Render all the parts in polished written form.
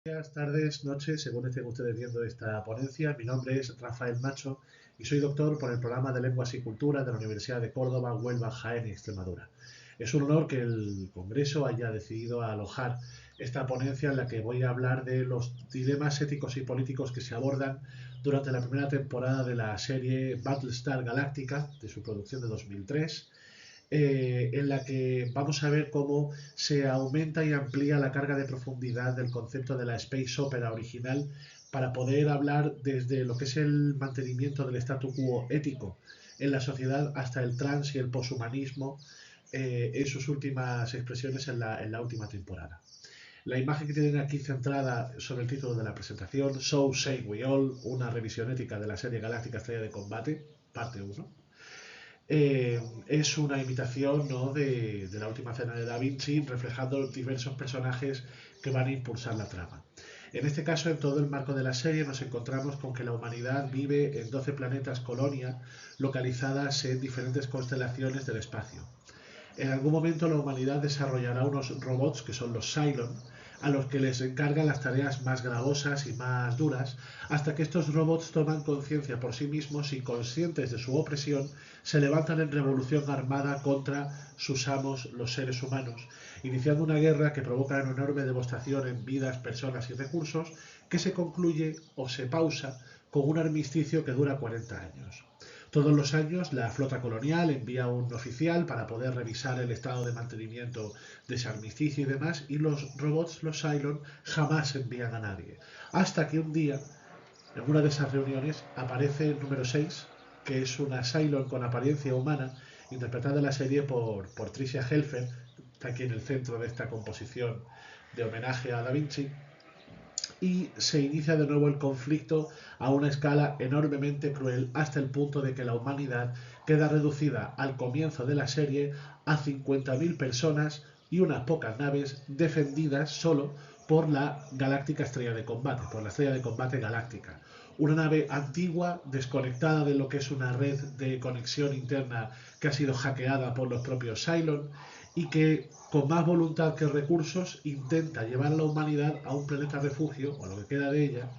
Buenas tardes, noches, según estén ustedes viendo esta ponencia. Mi nombre es Rafael Macho y soy doctor por el programa de Lenguas y Cultura de la Universidad de Córdoba, Huelva, Jaén y Extremadura. Es un honor que el Congreso haya decidido alojar esta ponencia en la que voy a hablar de los dilemas éticos y políticos que se abordan durante la primera temporada de la serie Battlestar Galactica, de su producción de 2003, en la que vamos a ver cómo se aumenta y amplía la carga de profundidad del concepto de la space opera original para poder hablar desde lo que es el mantenimiento del statu quo ético en la sociedad hasta el trans y el poshumanismo en sus últimas expresiones en la última temporada. La imagen que tienen aquí centrada sobre el título de la presentación, So Say We All, una revisión ética de la serie Galáctica Estrella de Combate, parte 1, es una imitación, ¿no?, de la última cena de Da Vinci, reflejando diversos personajes que van a impulsar la trama. En este caso, en todo el marco de la serie, nos encontramos con que la humanidad vive en 12 planetas colonia localizadas en diferentes constelaciones del espacio. En algún momento la humanidad desarrollará unos robots que son los Cylon, a los que les encargan las tareas más gravosas y más duras, hasta que estos robots toman conciencia por sí mismos y, conscientes de su opresión, se levantan en revolución armada contra sus amos, los seres humanos, iniciando una guerra que provoca una enorme devastación en vidas, personas y recursos, que se concluye o se pausa con un armisticio que dura 40 años. Todos los años la flota colonial envía un oficial para poder revisar el estado de mantenimiento de ese armisticio y demás, y los robots, los Cylon, jamás envían a nadie. Hasta que un día, en una de esas reuniones, aparece el número 6, que es una Cylon con apariencia humana, interpretada en la serie por Tricia Helfer, está aquí en el centro de esta composición de homenaje a Da Vinci, y se inicia de nuevo el conflicto a una escala enormemente cruel hasta el punto de que la humanidad queda reducida al comienzo de la serie a 50.000 personas y unas pocas naves defendidas solo por la Galáctica Estrella de Combate, por la Estrella de Combate Galáctica. Una nave antigua, desconectada de lo que es una red de conexión interna que ha sido hackeada por los propios Cylon y que, con más voluntad que recursos, intenta llevar a la humanidad a un planeta refugio, o a lo que queda de ella,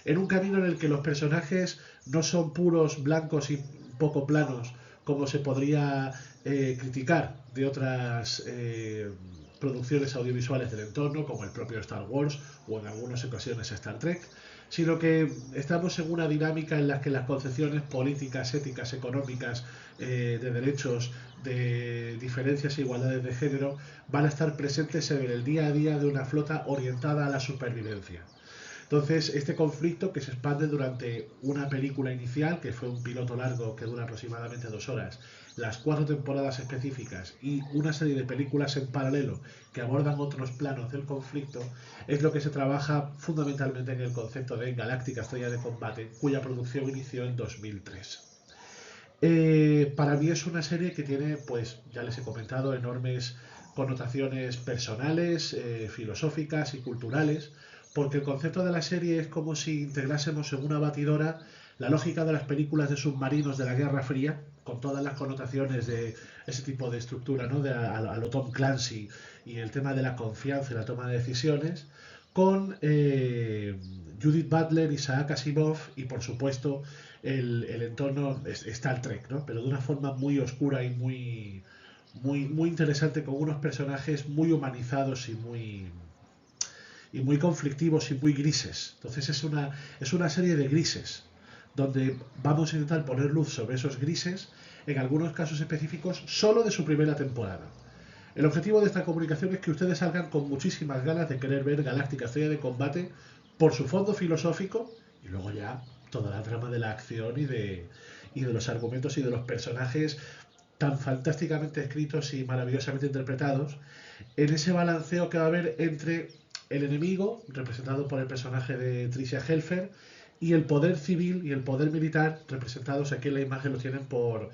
en un camino en el que los personajes no son puros, blancos y poco planos, como se podría criticar de otras producciones audiovisuales del entorno, como el propio Star Wars o en algunas ocasiones Star Trek, sino que estamos en una dinámica en la que las concepciones políticas, éticas, económicas, de derechos, de diferencias e igualdades de género van a estar presentes en el día a día de una flota orientada a la supervivencia. Entonces, este conflicto, que se expande durante una película inicial, que fue un piloto largo que dura aproximadamente 2 horas, las 4 temporadas específicas y una serie de películas en paralelo que abordan otros planos del conflicto, es lo que se trabaja fundamentalmente en el concepto de Galáctica Estrella de Combate, cuya producción inició en 2003. Para mí es una serie que tiene, pues ya les he comentado, enormes connotaciones personales, filosóficas y culturales, porque el concepto de la serie es como si integrásemos en una batidora la lógica de las películas de submarinos de la Guerra Fría, con todas las connotaciones de ese tipo de estructura, ¿no?, a lo Tom Clancy, y el tema de la confianza y la toma de decisiones, con Judith Butler, Isaac Asimov y, por supuesto, el entorno Star Trek, ¿no?, pero de una forma muy oscura y muy interesante, con unos personajes muy humanizados y muy conflictivos y muy grises. Entonces es una serie de grises, donde vamos a intentar poner luz sobre esos grises, en algunos casos específicos, solo de su primera temporada. El objetivo de esta comunicación es que ustedes salgan con muchísimas ganas de querer ver Galáctica Estrella de Combate por su fondo filosófico, y luego ya toda la trama de la acción y de los argumentos y de los personajes tan fantásticamente escritos y maravillosamente interpretados, en ese balanceo que va a haber entre el enemigo, representado por el personaje de Tricia Helfer, y el poder civil y el poder militar, representados aquí en la imagen, lo tienen por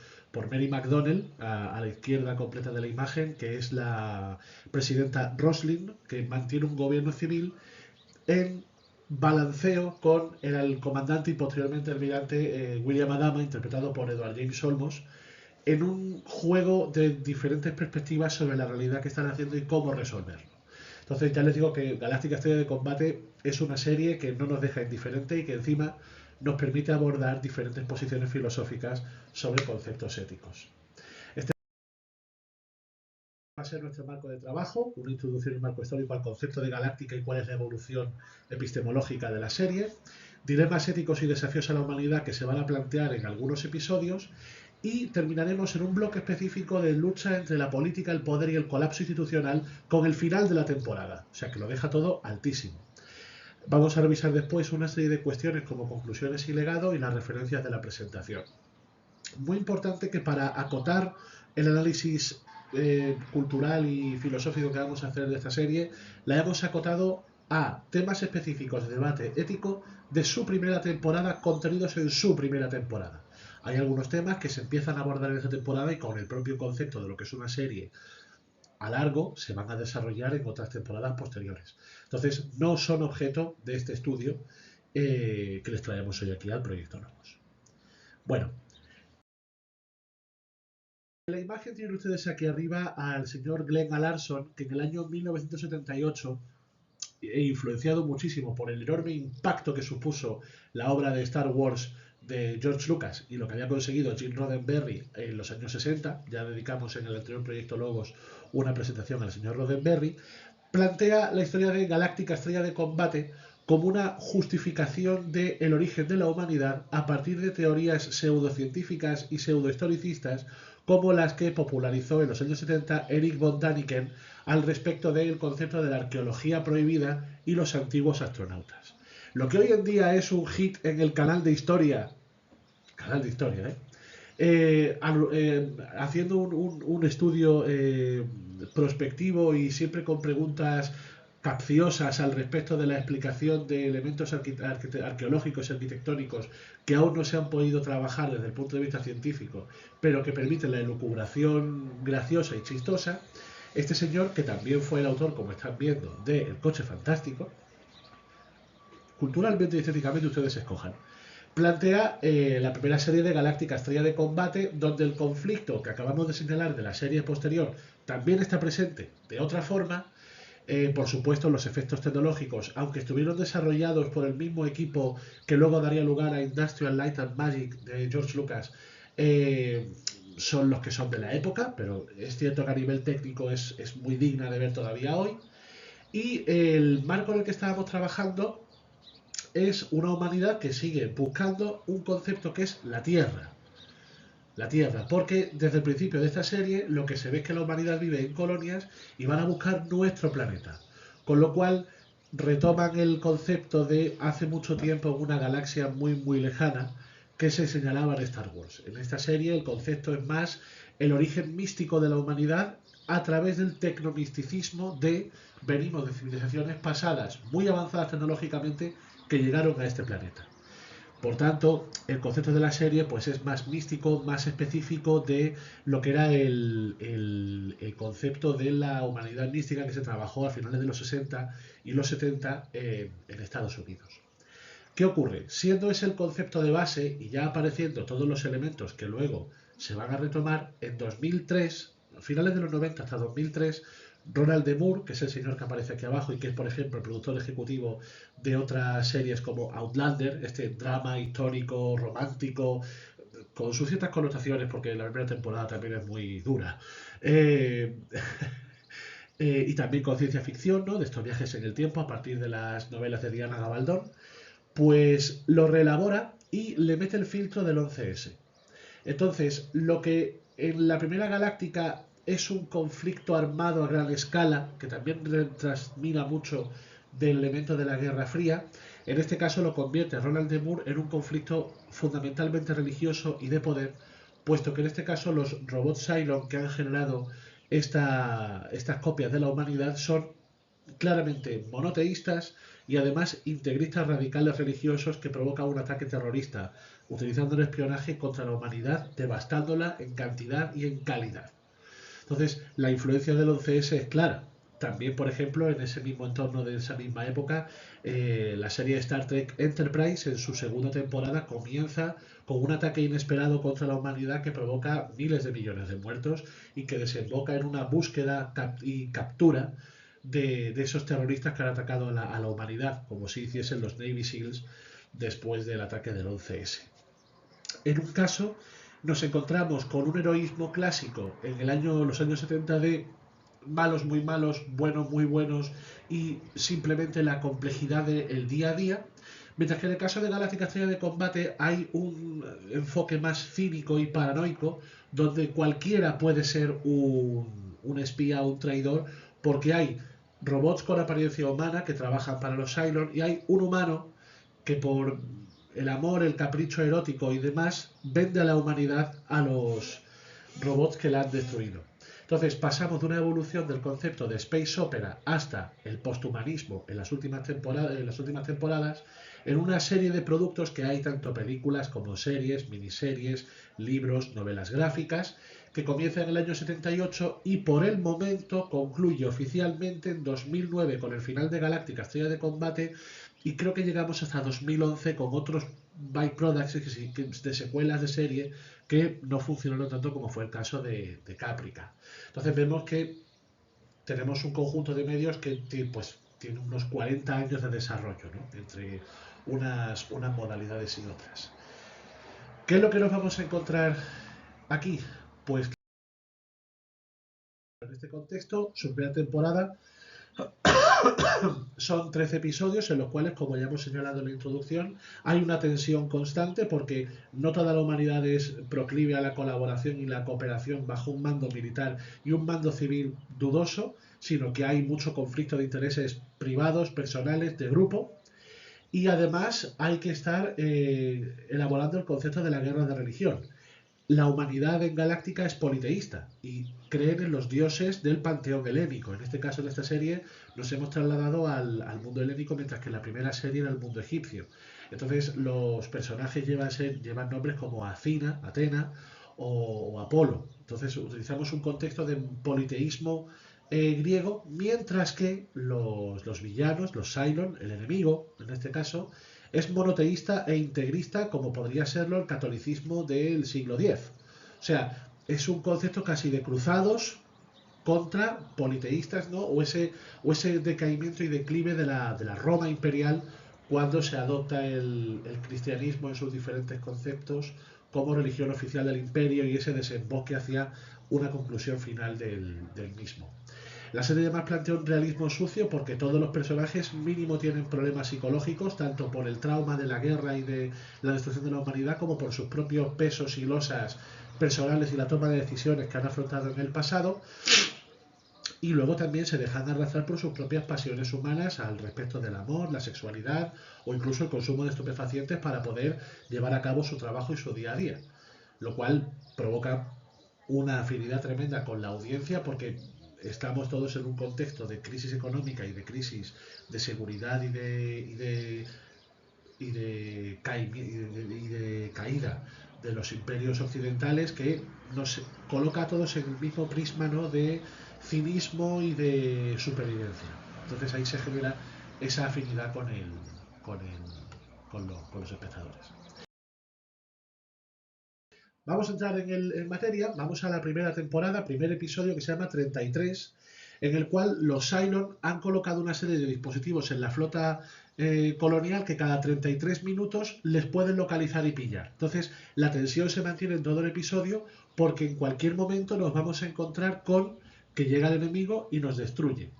Mary McDonnell, a la izquierda completa de la imagen, que es la presidenta Roslin, que mantiene un gobierno civil en balanceo con el comandante y posteriormente almirante William Adama, interpretado por Edward James Olmos, en un juego de diferentes perspectivas sobre la realidad que están haciendo y cómo resolverlo. Entonces ya les digo que Galáctica Estrella de Combate es una serie que no nos deja indiferente y que encima nos permite abordar diferentes posiciones filosóficas sobre conceptos éticos. Este va a ser nuestro marco de trabajo, una introducción y marco histórico al concepto de galáctica y cuál es la evolución epistemológica de la serie, dilemas éticos y desafíos a la humanidad que se van a plantear en algunos episodios, y terminaremos en un bloque específico de lucha entre la política, el poder y el colapso institucional con el final de la temporada. O sea que lo deja todo altísimo. Vamos a revisar después una serie de cuestiones como conclusiones y legado y las referencias de la presentación. Muy importante que para acotar el análisis cultural y filosófico que vamos a hacer de esta serie, la hemos acotado a temas específicos de debate ético de su primera temporada, contenidos en su primera temporada. Hay algunos temas que se empiezan a abordar en esta temporada y con el propio concepto de lo que es una serie a largo se van a desarrollar en otras temporadas posteriores. Entonces, no son objeto de este estudio que les traemos hoy aquí al Proyecto Nomos. Bueno, en la imagen tienen ustedes aquí arriba al señor Glenn A. Larson, que en el año 1978, influenciado muchísimo por el enorme impacto que supuso la obra de Star Wars de George Lucas y lo que había conseguido Gene Roddenberry en los años 60, ya dedicamos en el anterior proyecto Logos una presentación al señor Roddenberry, plantea la historia de Galáctica Estrella de Combate como una justificación del origen de la humanidad a partir de teorías pseudocientíficas y pseudohistoricistas como las que popularizó en los años 70 Eric von Daniken al respecto del concepto de la arqueología prohibida y los antiguos astronautas. Lo que hoy en día es un hit en el canal de historia, haciendo un estudio prospectivo y siempre con preguntas capciosas al respecto de la explicación de elementos arqueológicos y arquitectónicos que aún no se han podido trabajar desde el punto de vista científico, pero que permiten la elucubración graciosa y chistosa. Este señor, que también fue el autor, como están viendo, de El coche fantástico, culturalmente y estéticamente ustedes escojan, plantea la primera serie de Galáctica Estrella de Combate, donde el conflicto que acabamos de señalar de la serie posterior también está presente de otra forma. Por supuesto, los efectos tecnológicos, aunque estuvieron desarrollados por el mismo equipo que luego daría lugar a Industrial Light and Magic de George Lucas, son los que son de la época, pero es cierto que a nivel técnico es muy digna de ver todavía hoy. Y el marco en el que estábamos trabajando es una humanidad que sigue buscando un concepto que es la Tierra. La Tierra, porque desde el principio de esta serie lo que se ve es que la humanidad vive en colonias y van a buscar nuestro planeta. Con lo cual retoman el concepto de hace mucho tiempo en una galaxia muy muy lejana que se señalaba en Star Wars. En esta serie el concepto es más el origen místico de la humanidad a través del tecnomisticismo de venimos de civilizaciones pasadas muy avanzadas tecnológicamente que llegaron a este planeta. Por tanto, el concepto de la serie pues, es más místico, más específico de lo que era el concepto de la humanidad mística que se trabajó a finales de los 60 y los 70 en Estados Unidos. ¿Qué ocurre? Siendo ese el concepto de base y ya apareciendo todos los elementos que luego se van a retomar, en 2003, a finales de los 90 hasta 2003, Ronald D. Moore, que es el señor que aparece aquí abajo y que es, por ejemplo, el productor ejecutivo de otras series como Outlander, este drama histórico, romántico, con sus ciertas connotaciones, porque la primera temporada también es muy dura. Y también con ciencia ficción, ¿no? De estos viajes en el tiempo a partir de las novelas de Diana Gabaldón, pues lo reelabora y le mete el filtro del 11S. Entonces, lo que en la primera galáctica es un conflicto armado a gran escala, que también transmira mucho del elemento de la Guerra Fría, en este caso lo convierte Ronald D. Moore en un conflicto fundamentalmente religioso y de poder, puesto que en este caso los robots Cylon que han generado estas copias de la humanidad son claramente monoteístas y además integristas radicales religiosos que provocan un ataque terrorista utilizando el espionaje contra la humanidad, devastándola en cantidad y en calidad. Entonces, la influencia del 11S es clara. También, por ejemplo, en ese mismo entorno de esa misma época, la serie Star Trek Enterprise, en su segunda temporada, comienza con un ataque inesperado contra la humanidad que provoca miles de millones de muertos y que desemboca en una búsqueda y captura de esos terroristas que han atacado a la humanidad, como si hiciesen los Navy SEALs después del ataque del 11S. En un caso nos encontramos con un heroísmo clásico en los años 70 de malos muy malos, buenos muy buenos y simplemente la complejidad del día a día. Mientras que en el caso de Galáctica Estrella de Combate hay un enfoque más cínico y paranoico, donde cualquiera puede ser un espía o un traidor, porque hay robots con apariencia humana que trabajan para los Cylon y hay un humano que por el amor, el capricho erótico y demás vende a la humanidad a los robots que la han destruido. Entonces pasamos de una evolución del concepto de space opera hasta el posthumanismo en las últimas temporadas, en una serie de productos que hay tanto películas como series, miniseries, libros, novelas gráficas, que comienza en el año 78 y por el momento concluye oficialmente en 2009 con el final de Galáctica Estrella de Combate, y creo que llegamos hasta 2011 con otros byproducts de secuelas de serie que no funcionaron tanto como fue el caso de Caprica. Entonces vemos que tenemos un conjunto de medios que pues, tiene unos 40 años de desarrollo, ¿no? Entre unas modalidades y otras. ¿Qué es lo que nos vamos a encontrar aquí? Pues en este contexto, su primera temporada son 13 episodios en los cuales, como ya hemos señalado en la introducción, hay una tensión constante porque no toda la humanidad es proclive a la colaboración y la cooperación bajo un mando militar y un mando civil dudoso, sino que hay mucho conflicto de intereses privados, personales, de grupo. Y además hay que estar elaborando el concepto de la guerra de religión. La humanidad en Galáctica es politeísta y creen en los dioses del panteón helénico. En este caso, en esta serie, nos hemos trasladado al mundo helénico, mientras que en la primera serie era el mundo egipcio. Entonces, los personajes llevan nombres como Atena o Apolo. Entonces, utilizamos un contexto de politeísmo griego, mientras que los villanos, los Cylon, el enemigo, en este caso, es monoteísta e integrista, como podría serlo el catolicismo del siglo X. O sea, es un concepto casi de cruzados contra politeístas, ¿no? O ese decaimiento y declive de la Roma imperial cuando se adopta el cristianismo en sus diferentes conceptos como religión oficial del imperio y ese desemboque hacia una conclusión final del mismo. La serie además plantea un realismo sucio porque todos los personajes mínimo tienen problemas psicológicos, tanto por el trauma de la guerra y de la destrucción de la humanidad, como por sus propios pesos y losas personales y la toma de decisiones que han afrontado en el pasado. Y luego también se dejan arrastrar por sus propias pasiones humanas al respecto del amor, la sexualidad o incluso el consumo de estupefacientes para poder llevar a cabo su trabajo y su día a día. Lo cual provoca una afinidad tremenda con la audiencia porque estamos todos en un contexto de crisis económica y de crisis de seguridad y de caída de los imperios occidentales que nos coloca a todos en el mismo prisma, ¿no? De cinismo y de supervivencia. Entonces ahí se genera esa afinidad con los espectadores. Vamos a entrar en materia, vamos a la primera temporada, primer episodio que se llama 33, en el cual los Cylon han colocado una serie de dispositivos en la flota colonial que cada 33 minutos les pueden localizar y pillar. Entonces la tensión se mantiene en todo el episodio porque en cualquier momento nos vamos a encontrar con que llega el enemigo y nos destruye.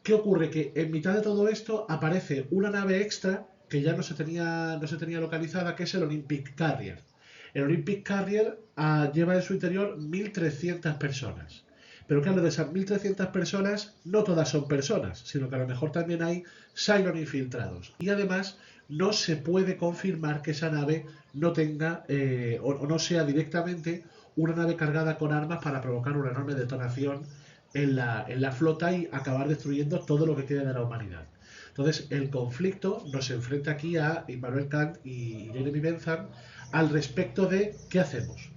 ¿Qué ocurre? Que en mitad de todo esto aparece una nave extra que ya no se tenía localizada, que es el Olympic Carrier. El Olympic Carrier lleva en su interior 1.300 personas. Pero claro, de esas 1.300 personas, no todas son personas, sino que a lo mejor también hay Cylon infiltrados. Y además, no se puede confirmar que esa nave no tenga o no sea directamente una nave cargada con armas para provocar una enorme detonación en la flota y acabar destruyendo todo lo que queda de la humanidad. Entonces, el conflicto nos enfrenta aquí a Immanuel Kant y Jeremy Bentham al respecto de qué hacemos.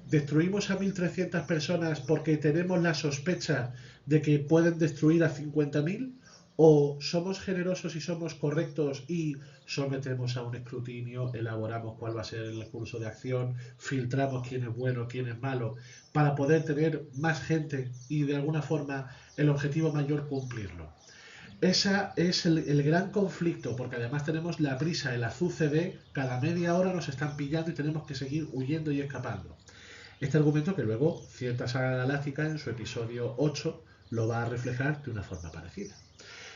¿Destruimos a 1.300 personas porque tenemos la sospecha de que pueden destruir a 50.000? o somos generosos y somos correctos y sometemos a un escrutinio, elaboramos cuál va a ser el curso de acción, filtramos quién es bueno, quién es malo, para poder tener más gente y de alguna forma el objetivo mayor cumplirlo. Ese es el gran conflicto, porque además tenemos la prisa, el azúcar de cada media hora nos están pillando y tenemos que seguir huyendo y escapando. Este argumento que luego cierta saga galáctica en su episodio 8 lo va a reflejar de una forma parecida.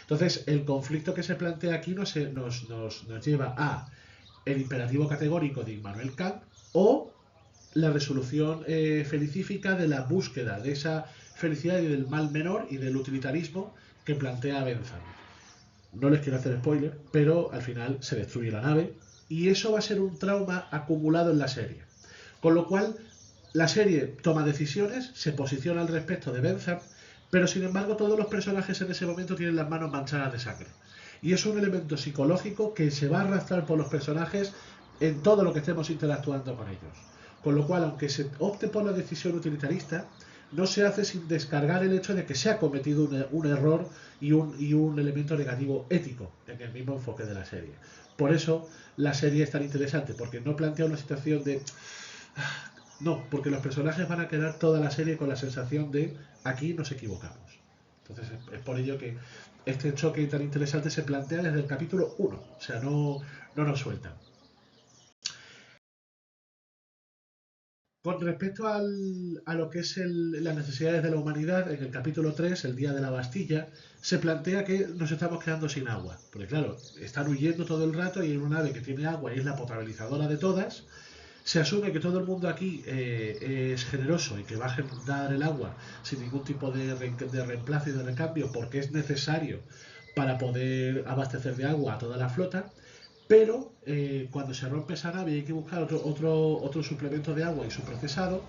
Entonces, el conflicto que se plantea aquí nos lleva a el imperativo categórico de Immanuel Kant o la resolución felicífica de la búsqueda de esa felicidad y del mal menor y del utilitarismo que plantea Bentham. No les quiero hacer spoiler, pero al final se destruye la nave y eso va a ser un trauma acumulado en la serie. Con lo cual, la serie toma decisiones, se posiciona al respecto de Bentham, pero sin embargo todos los personajes en ese momento tienen las manos manchadas de sangre. Y es un elemento psicológico que se va a arrastrar por los personajes en todo lo que estemos interactuando con ellos. Con lo cual, aunque se opte por la decisión utilitarista, no se hace sin descargar el hecho de que se ha cometido un error y un elemento negativo ético en el mismo enfoque de la serie. Por eso la serie es tan interesante, porque no plantea una situación de... No, porque los personajes van a quedar toda la serie con la sensación de aquí nos equivocamos. Entonces es por ello que este choque tan interesante se plantea desde el capítulo 1, o sea, no nos sueltan. Con respecto a lo que es las necesidades de la humanidad, en el capítulo 3, el Día de la Bastilla, se plantea que nos estamos quedando sin agua. Porque claro, están huyendo todo el rato y hay una nave que tiene agua y es la potabilizadora de todas. Se asume que todo el mundo aquí es generoso y que va a dar el agua sin ningún tipo de reemplazo y de recambio porque es necesario para poder abastecer de agua a toda la flota. Pero cuando se rompe esa nave y hay que buscar otro suplemento de agua y su procesado,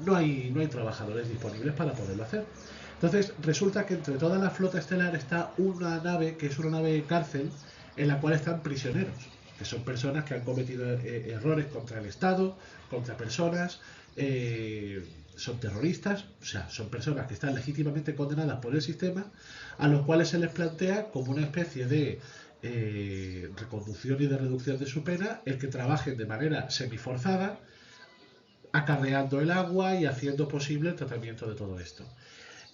no hay trabajadores disponibles para poderlo hacer. Entonces resulta que entre toda la flota estelar está una nave que es una nave cárcel en la cual están prisioneros, que son personas que han cometido errores contra el Estado, contra personas, son terroristas, o sea, son personas que están legítimamente condenadas por el sistema, a los cuales se les plantea como una especie de reconducción y de reducción de su pena el que trabajen de manera semiforzada, acarreando el agua y haciendo posible el tratamiento de todo esto.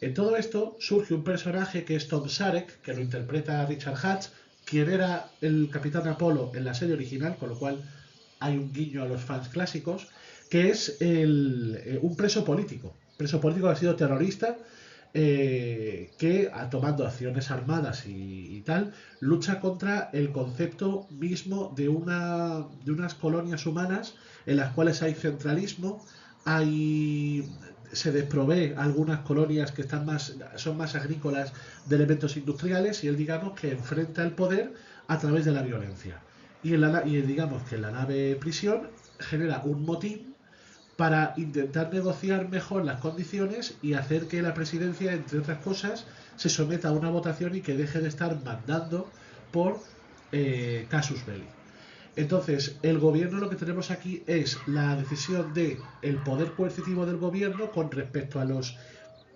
En todo esto surge un personaje que es Tom Sarek, que lo interpreta Richard Hatch, quien era el Capitán Apolo en la serie original, con lo cual hay un guiño a los fans clásicos, que es un preso político que ha sido terrorista, que tomando acciones armadas y tal, lucha contra el concepto mismo de unas colonias humanas en las cuales hay centralismo, se desprovee algunas colonias que son más agrícolas de elementos industriales y él digamos que enfrenta el poder a través de la violencia. Y digamos que en la nave prisión genera un motín para intentar negociar mejor las condiciones y hacer que la presidencia, entre otras cosas, se someta a una votación y que deje de estar mandando por casus belli. Entonces, el gobierno lo que tenemos aquí es la decisión de el poder coercitivo del gobierno con respecto a los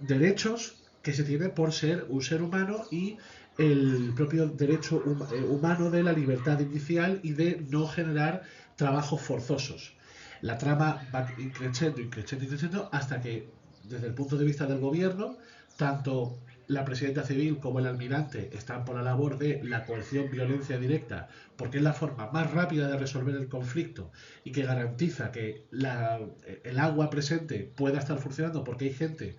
derechos que se tiene por ser un ser humano y el propio derecho humano de la libertad inicial y de no generar trabajos forzosos. La trama va increciendo hasta que, desde el punto de vista del gobierno, tanto la presidenta civil como el almirante están por la labor de la coerción, violencia directa, porque es la forma más rápida de resolver el conflicto y que garantiza que el agua presente pueda estar funcionando porque hay gente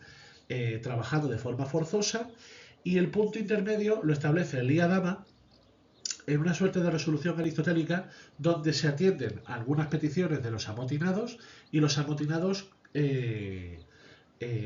trabajando de forma forzosa, y el punto intermedio lo establece el Dama en una suerte de resolución aristotélica donde se atienden algunas peticiones de los amotinados y los amotinados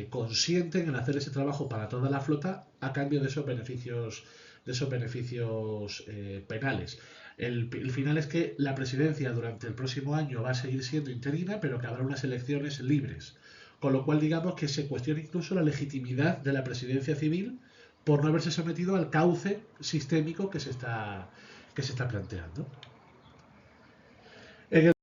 consienten en hacer ese trabajo para toda la flota a cambio de esos beneficios penales. El final es que la presidencia durante el próximo año va a seguir siendo interina, pero que habrá unas elecciones libres. Con lo cual, digamos que se cuestiona incluso la legitimidad de la presidencia civil por no haberse sometido al cauce sistémico que se está planteando. En el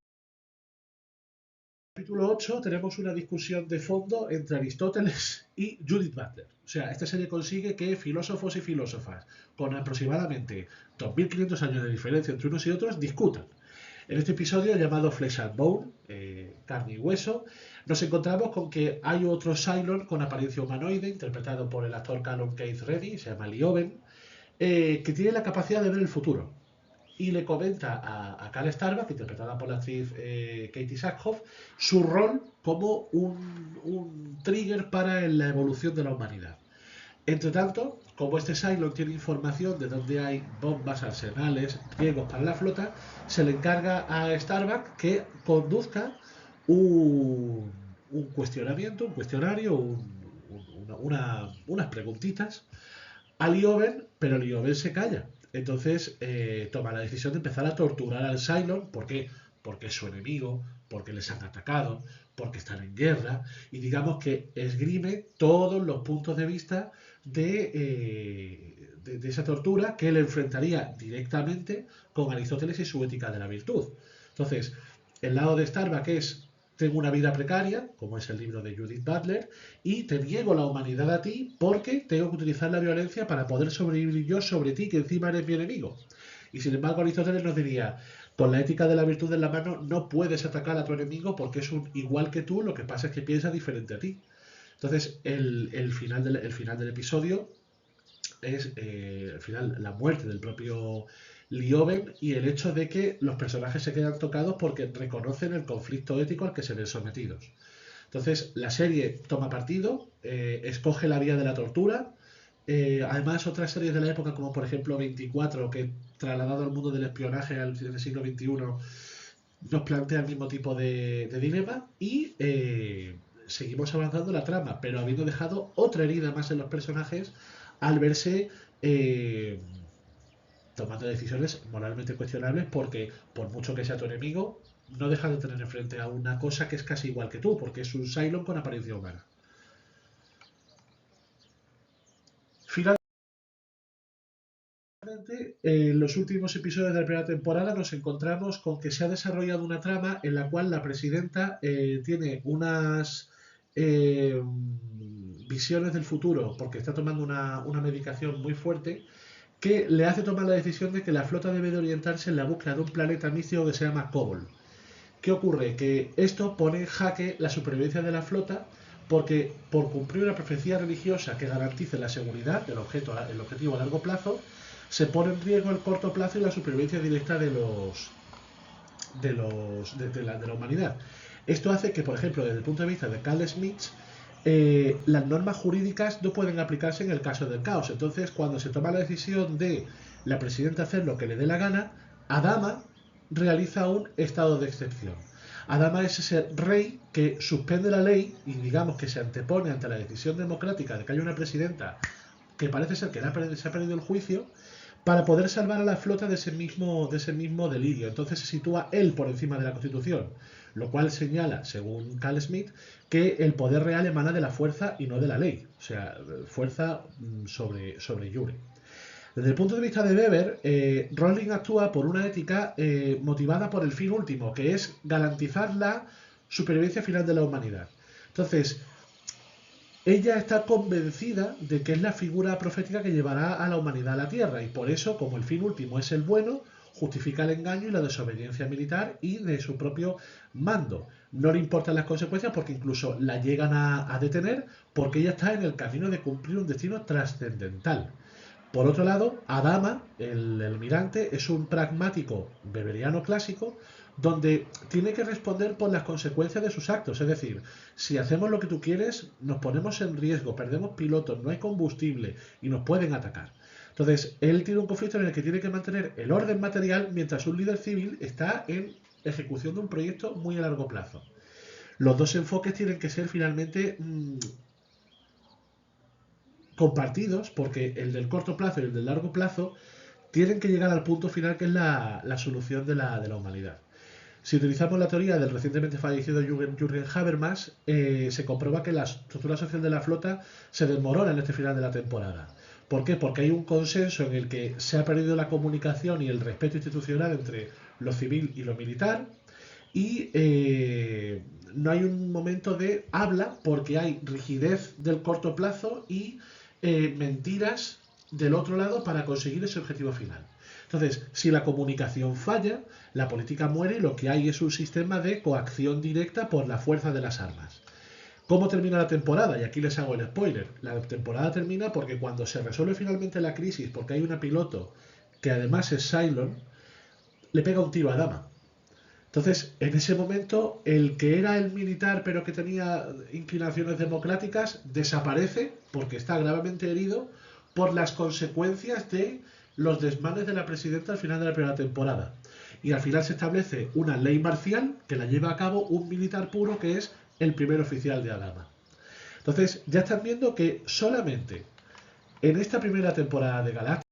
capítulo 8 tenemos una discusión de fondo entre Aristóteles y Judith Butler. O sea, esta serie consigue que filósofos y filósofas con aproximadamente 2500 años de diferencia entre unos y otros discutan. En este episodio llamado Flesh and Bone, carne y hueso, nos encontramos con que hay otro Cylon con apariencia humanoide, interpretado por el actor Callum Keith Reddy, se llama Lioben, que tiene la capacidad de ver el futuro. Y le comenta a Cal Starbuck, interpretada por la actriz Katie Sackhoff, su rol como un trigger para la evolución de la humanidad. Entre tanto, como este Cylon tiene información de dónde hay bombas, arsenales, riesgos para la flota, se le encarga a Starbuck que conduzca un cuestionamiento, un cuestionario, unas preguntitas a Lioben, pero Lioben se calla. Entonces toma la decisión de empezar a torturar al Cylon. ¿Por qué? Porque es su enemigo, porque les han atacado, porque están en guerra, y digamos que esgrime todos los puntos de vista de esa tortura que le enfrentaría directamente con Aristóteles y su ética de la virtud. Entonces, el lado de Starbuck es: tengo una vida precaria, como es el libro de Judith Butler, y te niego la humanidad a ti porque tengo que utilizar la violencia para poder sobrevivir yo sobre ti, que encima eres mi enemigo. Y sin embargo, Aristóteles nos diría: con la ética de la virtud en la mano no puedes atacar a tu enemigo porque es un igual que tú, lo que pasa es que piensa diferente a ti. Entonces, el final del episodio es al final la muerte del propio Lioben y el hecho de que los personajes se quedan tocados porque reconocen el conflicto ético al que se ven sometidos. Entonces, la serie toma partido, escoge la vía de la tortura. Además, otras series de la época, como por ejemplo 24, que trasladado al mundo del espionaje al siglo XXI, nos plantea el mismo tipo de dilema y seguimos avanzando la trama, pero habiendo dejado otra herida más en los personajes al verse tomando decisiones moralmente cuestionables, porque por mucho que sea tu enemigo, no dejas de tener enfrente a una cosa que es casi igual que tú, porque es un Cylon con apariencia humana. Finalmente, en los últimos episodios de la primera temporada nos encontramos con que se ha desarrollado una trama en la cual la presidenta tiene unas visiones del futuro, porque está tomando una medicación muy fuerte, que le hace tomar la decisión de que la flota debe de orientarse en la búsqueda de un planeta místico que se llama Kobol. ¿Qué ocurre? Que esto pone en jaque la supervivencia de la flota, porque por cumplir una profecía religiosa que garantice la seguridad del el objetivo a largo plazo, se pone en riesgo el corto plazo y la supervivencia directa de la humanidad. Esto hace que, por ejemplo, desde el punto de vista de Carl Smith, las normas jurídicas no pueden aplicarse en el caso del caos. Entonces, cuando se toma la decisión de la presidenta hacer lo que le dé la gana, Adama realiza un estado de excepción. Adama es ese rey que suspende la ley y digamos que se antepone ante la decisión democrática de que haya una presidenta que parece ser que se ha perdido el juicio, para poder salvar a la flota de ese mismo delirio. Entonces se sitúa él por encima de la Constitución, lo cual señala, según Carl Smith, que el poder real emana de la fuerza y no de la ley, o sea, fuerza sobre Yure. Desde el punto de vista de Weber, Rowling actúa por una ética motivada por el fin último, que es garantizar la supervivencia final de la humanidad. Entonces, ella está convencida de que es la figura profética que llevará a la humanidad a la Tierra, y por eso, como el fin último es el bueno, justifica el engaño y la desobediencia militar y de su propio mando. No le importan las consecuencias porque incluso la llegan a detener, porque ella está en el camino de cumplir un destino trascendental. Por otro lado, Adama, el almirante, es un pragmático beberiano clásico donde tiene que responder por las consecuencias de sus actos. Es decir, si hacemos lo que tú quieres, nos ponemos en riesgo, perdemos pilotos, no hay combustible y nos pueden atacar. Entonces, él tiene un conflicto en el que tiene que mantener el orden material mientras un líder civil está en ejecución de un proyecto muy a largo plazo. Los dos enfoques tienen que ser finalmente compartidos, porque el del corto plazo y el del largo plazo tienen que llegar al punto final, que es la solución de la humanidad. Si utilizamos la teoría del recientemente fallecido Jürgen Habermas, se comprueba que la estructura social de la flota se desmorona en este final de la temporada. ¿Por qué? Porque hay un consenso en el que se ha perdido la comunicación y el respeto institucional entre lo civil y lo militar, y no hay un momento de habla porque hay rigidez del corto plazo y mentiras del otro lado para conseguir ese objetivo final. Entonces, si la comunicación falla, la política muere y lo que hay es un sistema de coacción directa por la fuerza de las armas. ¿Cómo termina la temporada? Y aquí les hago el spoiler. La temporada termina porque cuando se resuelve finalmente la crisis, porque hay una piloto que además es Cylon, le pega un tiro a Dama. Entonces, en ese momento, el que era el militar pero que tenía inclinaciones democráticas desaparece porque está gravemente herido por las consecuencias de los desmanes de la presidenta al final de la primera temporada. Y al final se establece una ley marcial que la lleva a cabo un militar puro que es el primer oficial de Adama. Entonces, ya están viendo que solamente en esta primera temporada de Galáctica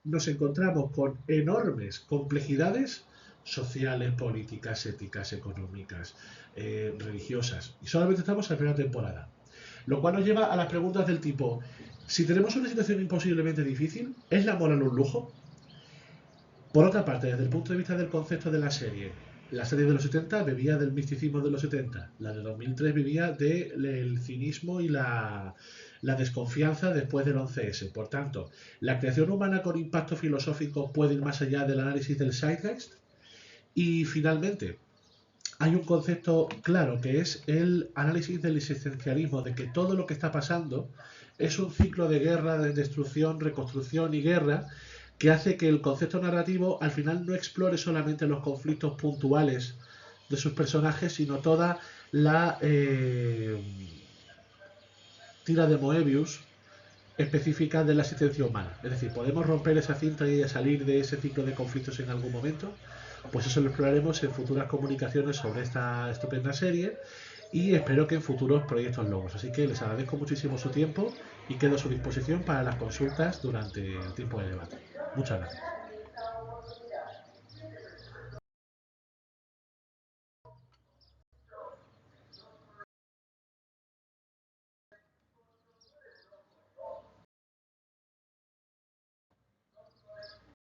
nos encontramos con enormes complejidades sociales, políticas, éticas, económicas, religiosas. Y solamente estamos en la primera temporada. Lo cual nos lleva a las preguntas del tipo, si tenemos una situación imposiblemente difícil, ¿es la moral un lujo? Por otra parte, desde el punto de vista del concepto de la serie de los 70 bebía del misticismo de los 70, la de 2003 vivía del cinismo y la desconfianza después del 11S. Por tanto, la creación humana con impacto filosófico puede ir más allá del análisis del zeitgeist. Y finalmente, hay un concepto claro que es el análisis del existencialismo, de que todo lo que está pasando es un ciclo de guerra, de destrucción, reconstrucción y guerra, que hace que el concepto narrativo al final no explore solamente los conflictos puntuales de sus personajes, sino toda la tira de Moebius específica de la existencia humana. Es decir, ¿podemos romper esa cinta y salir de ese ciclo de conflictos en algún momento? Pues eso lo exploraremos en futuras comunicaciones sobre esta estupenda serie y espero que en futuros proyectos logos. Así que les agradezco muchísimo su tiempo y quedo a su disposición para las consultas durante el tiempo de debate. Muchas gracias.